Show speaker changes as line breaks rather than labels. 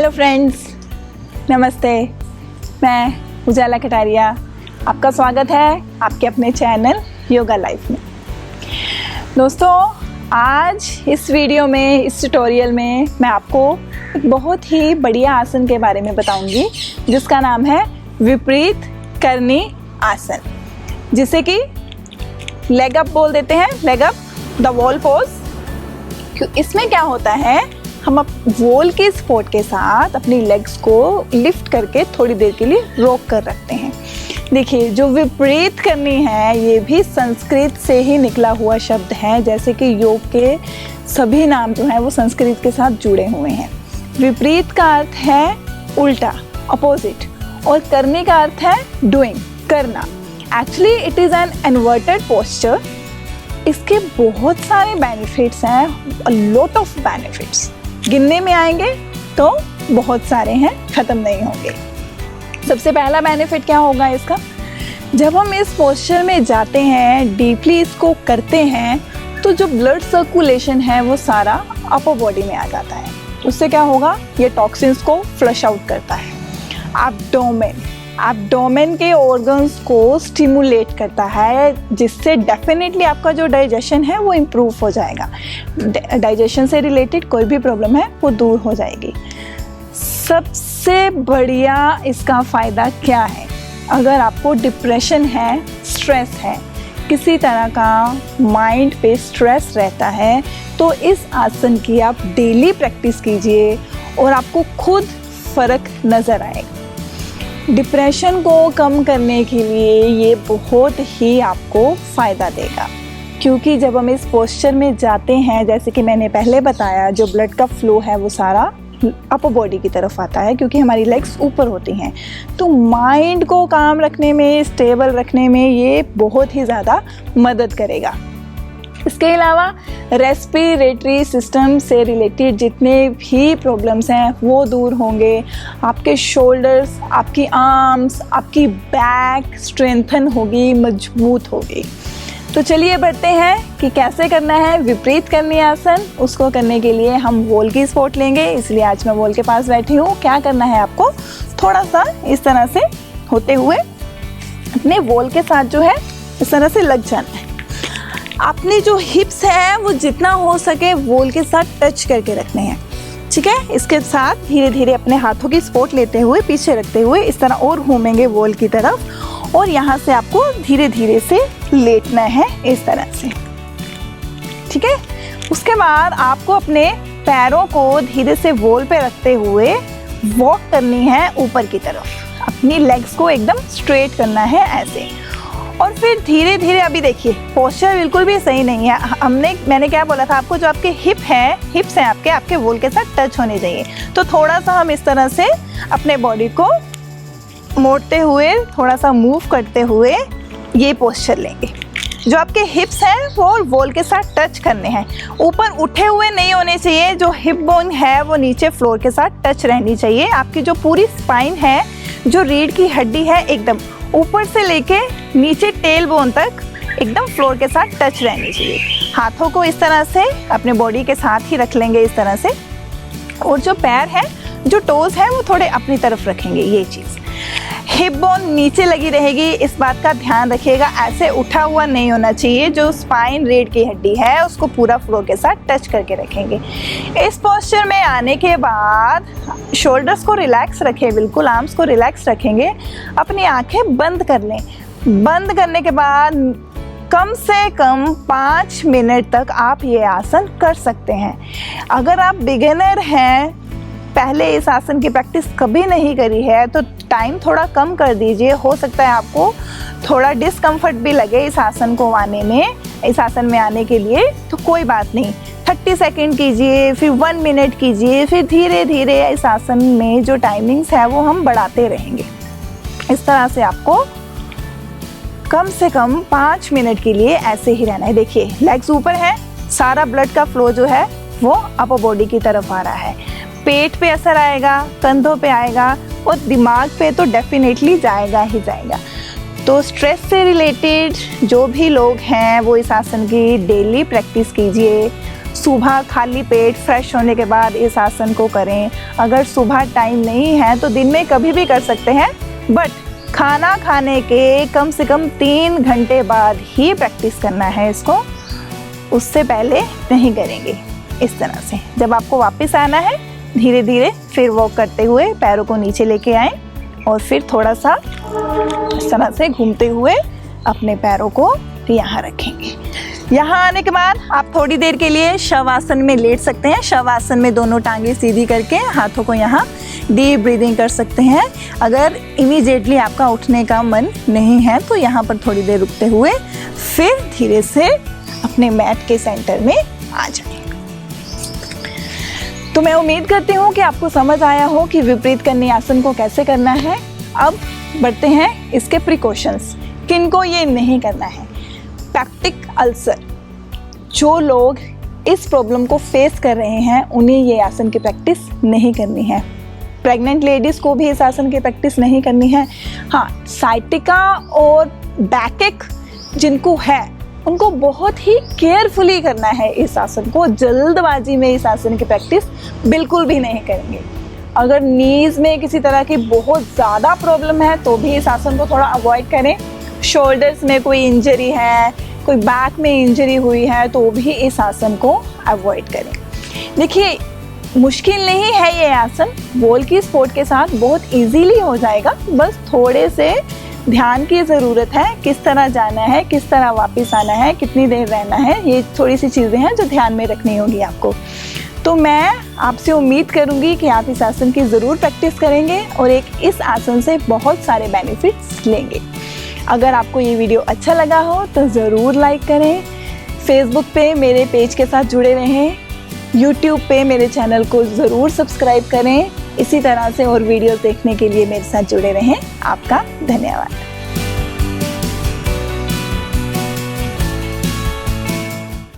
Hello friends, नमस्ते। मैं उजाला कटारिया, आपका स्वागत है आपके अपने चैनल योगा लाइफ में। दोस्तों, आज इस वीडियो में, इस ट्यूटोरियल में मैं आपको एक बहुत ही बढ़िया आसन के बारे में बताऊंगी जिसका नाम है विपरीत करनी आसन, जिसे कि लेग अप बोल देते हैं, leg up the wall pose. इसमें क्या होता है, हम वॉल के सपोर्ट के साथ अपनी लेग्स को लिफ्ट करके थोड़ी देर के लिए रोक कर रखते हैं। देखिए, जो विपरीत करनी है ये भी संस्कृत से ही निकला हुआ शब्द है, जैसे कि योग के सभी नाम जो हैं वो संस्कृत के साथ जुड़े हुए हैं। विपरीत का अर्थ है उल्टा, अपोजिट, और करने का अर्थ है डूइंग, करना। Actually it is an inverted posture. इसके बहुत सारे बेनिफिट्स हैं, अ लॉट ऑफ बेनिफिट्स। गिनने में आएंगे तो बहुत सारे हैं, ख़त्म नहीं होंगे। सबसे पहला बेनिफिट क्या होगा इसका, जब हम इस पोस्चर में जाते हैं, डीपली इसको करते हैं, तो जो ब्लड सर्कुलेशन है वो सारा अपर बॉडी में आ जाता है। उससे क्या होगा, ये टॉक्सिन्स को फ्लश आउट करता है। एब्डोमेन के ऑर्गन्स को स्टिमुलेट करता है, जिससे डेफिनेटली आपका जो डाइजेशन है वो इम्प्रूव हो जाएगा। डाइजेशन से रिलेटेड कोई भी प्रॉब्लम है वो दूर हो जाएगी। सबसे बढ़िया इसका फ़ायदा क्या है, अगर आपको डिप्रेशन है, स्ट्रेस है, किसी तरह का माइंड पे स्ट्रेस रहता है, तो इस आसन की आप डेली प्रैक्टिस कीजिए और आपको खुद फ़र्क नज़र आएगा। डिप्रेशन को कम करने के लिए ये बहुत ही आपको फ़ायदा देगा, क्योंकि जब हम इस पोस्चर में जाते हैं, जैसे कि मैंने पहले बताया, जो ब्लड का फ्लो है वो सारा अपर बॉडी की तरफ आता है, क्योंकि हमारी लेग्स ऊपर होती हैं। तो माइंड को काम रखने में, स्टेबल रखने में ये बहुत ही ज़्यादा मदद करेगा। इसके अलावा रेस्पिरेटरी सिस्टम से रिलेटेड जितने भी प्रॉब्लम्स हैं वो दूर होंगे। आपके शोल्डर्स, आपकी आर्म्स, आपकी बैक स्ट्रेंथन होगी, मजबूत होगी। तो चलिए बढ़ते हैं कि कैसे करना है विपरीत करनी आसन। उसको करने के लिए हम वॉल की सपोर्ट लेंगे, इसलिए आज मैं वॉल के पास बैठी हूँ। क्या करना है आपको, थोड़ा सा इस तरह से होते हुए अपने वॉल के साथ जो है इस तरह से लग जाना है। अपनी जो हिप्स हैं वो जितना हो सके वॉल के साथ टच करके रखने हैं, ठीक है। इसके साथ धीरे धीरे अपने हाथों की सपोर्ट लेते हुए, पीछे रखते हुए इस तरह और घूमेंगे वॉल की तरफ, और यहाँ से आपको धीरे धीरे से लेटना है इस तरह से, ठीक है। उसके बाद आपको अपने पैरों को धीरे से वॉल पे रखते हुए वॉक करनी है ऊपर की तरफ। अपनी लेग्स को एकदम स्ट्रेट करना है ऐसे, और फिर धीरे धीरे, अभी देखिए पोस्चर बिल्कुल भी सही नहीं है। मैंने क्या बोला था आपको, जो आपके हिप्स हैं आपके वॉल के साथ टच होने चाहिए। तो थोड़ा सा हम इस तरह से अपने बॉडी को मोड़ते हुए, थोड़ा सा मूव करते हुए ये पोस्चर लेंगे। जो आपके हिप्स हैं वो वॉल के साथ टच करने हैं, ऊपर उठे हुए नहीं होने चाहिए। जो हिप बोन है वो नीचे फ्लोर के साथ टच रहनी चाहिए। आपकी जो पूरी स्पाइन है, जो रीढ़ की हड्डी है, एकदम ऊपर से लेके नीचे टेल बोन तक एकदम फ्लोर के साथ टच रहनी चाहिए। हाथों को इस तरह से अपने बॉडी के साथ ही रख लेंगे इस तरह से, और जो पैर है, जो टोज है वो थोड़े अपनी तरफ रखेंगे। ये चीज़, हिप बोन नीचे लगी रहेगी, इस बात का ध्यान रखिएगा। ऐसे उठा हुआ नहीं होना चाहिए। जो स्पाइन, रीढ़ की हड्डी है, उसको पूरा फ्लोर के साथ टच करके रखेंगे। इस पोस्चर में आने के बाद शोल्डर्स को रिलैक्स रखें, बिल्कुल आर्म्स को रिलैक्स रखेंगे। अपनी आंखें बंद कर लें। बंद करने के बाद कम से कम 5 मिनट तक आप ये आसन कर सकते हैं। अगर आप बिगिनर हैं, पहले इस आसन की प्रैक्टिस कभी नहीं करी है, तो टाइम थोड़ा कम कर दीजिए। हो सकता है आपको थोड़ा डिस्कम्फर्ट भी लगे इस आसन को आने में, इस आसन में आने के लिए, तो कोई बात नहीं। 30 सेकेंड कीजिए, फिर 1 मिनट कीजिए, फिर धीरे धीरे इस आसन में जो टाइमिंग्स है वो हम बढ़ाते रहेंगे। इस तरह से आपको कम से कम 5 मिनट के लिए ऐसे ही रहना है। देखिए, लेग्स ऊपर है, सारा ब्लड का फ्लो जो है वो अपर बॉडी की तरफ आ रहा है। पेट पे असर आएगा, कंधों पे आएगा, और दिमाग पे तो डेफिनेटली जाएगा ही जाएगा। तो स्ट्रेस से रिलेटेड जो भी लोग हैं वो इस आसन की डेली प्रैक्टिस कीजिए। सुबह खाली पेट फ्रेश होने के बाद इस आसन को करें। अगर सुबह टाइम नहीं है तो दिन में कभी भी कर सकते हैं, बट खाना खाने के कम से कम 3 घंटे बाद ही प्रैक्टिस करना है इसको, उससे पहले नहीं करेंगे। इस तरह से जब आपको वापस आना है धीरे धीरे फिर वॉक करते हुए पैरों को नीचे लेके आएं और फिर थोड़ा सा इस तरह से घूमते हुए अपने पैरों को यहाँ रखेंगे। यहाँ आने के बाद आप थोड़ी देर के लिए शवासन में लेट सकते हैं। शवासन में दोनों टांगे सीधी करके हाथों को यहाँ डीप ब्रीदिंग कर सकते हैं। अगर इमीडिएटली आपका उठने का मन नहीं है तो यहाँ पर थोड़ी देर रुकते हुए फिर धीरे से अपने मैट के सेंटर में आ जाएं। तो मैं उम्मीद करती हूँ कि आपको समझ आया हो कि विपरीत कन्या आसन को कैसे करना है। अब बढ़ते हैं इसके प्रिकॉशंस, किनको ये नहीं करना है। पेप्टिक अल्सर, जो लोग इस प्रॉब्लम को फेस कर रहे हैं उन्हें ये आसन की प्रैक्टिस नहीं करनी है। प्रेग्नेंट लेडीज़ को भी इस आसन की प्रैक्टिस नहीं करनी है। हाँ, साइटिका और बैकएक जिनको है उनको बहुत ही केयरफुली करना है इस आसन को। जल्दबाजी में इस आसन की प्रैक्टिस बिल्कुल भी नहीं करेंगे। अगर नीज़ में किसी तरह की बहुत ज़्यादा प्रॉब्लम है तो भी इस आसन को थोड़ा अवॉइड करें। शोल्डर्स में कोई इंजरी है, कोई बैक में इंजरी हुई है तो भी इस आसन को अवॉइड करें। देखिए, मुश्किल नहीं है ये आसन, बॉल की स्पोर्ट के साथ बहुत इजीली हो जाएगा। बस थोड़े से ध्यान की ज़रूरत है, किस तरह जाना है, किस तरह वापस आना है, कितनी देर रहना है, ये थोड़ी सी चीज़ें हैं जो ध्यान में रखनी होगी आपको। तो मैं आपसे उम्मीद करूंगी कि आप इस आसन की ज़रूर प्रैक्टिस करेंगे और इस आसन से बहुत सारे बेनिफिट्स लेंगे। अगर आपको ये वीडियो अच्छा लगा हो तो ज़रूर लाइक करें, फेसबुक पे मेरे पेज के साथ जुड़े रहें, यूट्यूब पे मेरे चैनल को ज़रूर सब्सक्राइब करें। इसी तरह से और वीडियोस देखने के लिए मेरे साथ जुड़े रहें। आपका धन्यवाद।